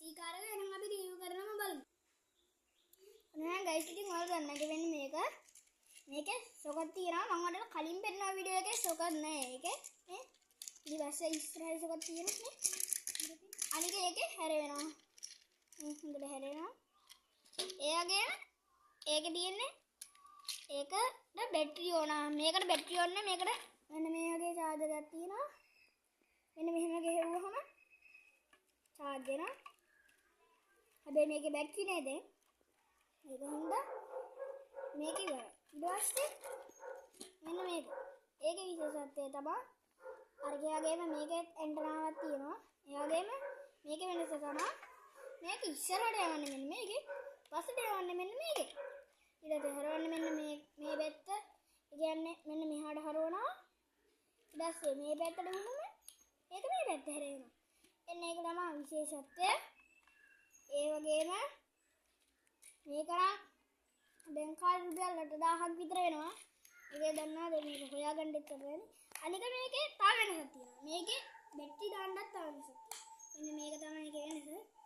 SD car එක එහෙනම් අපි රිවිව් කරනම බලමු. ඔන්න ගයිස් ඉතින් ඔයාලා ගන්නට වෙන්නේ මේකේ සොකට් තියෙනවා. මම ඔයාලට කලින් පෙන්නන වීඩියෝ එකේ සොකට් නැහැ. ඒකේ නේ ඊපස්සේ ඉස්සරහේ සොකට් තියෙනවා නේ. අනික ඒකේ හැරෙනවා. හොඳට හැරෙනවා. ඒ වගේම ඒකේ තියෙන්නේ ඒකට බැටරි ඕන. මේකට බැටරි ඕන නැහැ. මේකට මෙන්න මේ වගේ charger එකක් තියෙනවා. මෙන්න මෙහෙම ගෙහුවහම charge වෙනවා. හැබැයි මේකේ බැටරි නෑ දැන්. ඒක හින්දා මේක ඉවරයි. ඊට පස්සේ මෙන්න මේක. ඒකේ විශේෂත්වය තමයි අර ගියාගේම මේකේ ඇන්ටනාවක් තියෙනවා. ඒ වගේම මේකේ වෙනස තමයි මේක ඉස්සරහට යවන්නේ මෙන්න මේකේ. පස්සට යවන්නේ මෙන්න මේකේ. ඊට හරවන්නේ මෙන්න මේ පැත්ත. ඒ කියන්නේ මෙන්න මෙහාට හරවනවා. ඊට පස්සේ මේ පැත්තට වුණොම ඒක මේ පැත්ත හැරෙනවා. එන්න ඒක තමයි විශේෂත්වය. ඒ වගේම මේක නම් දැන් කාලේ රුපියල් 8000ක් විතර වෙනවා. ඒක දන්නවද මේක හොයාගන්න ඉතර වෙන්නේ. අනික මේකේ තව වෙනසක් තියෙනවා. මේකේ බැටරි දාන්නත් තව වෙනසක් තියෙනවා. මෙන්න මේක තමයි ඒකේ වෙනස.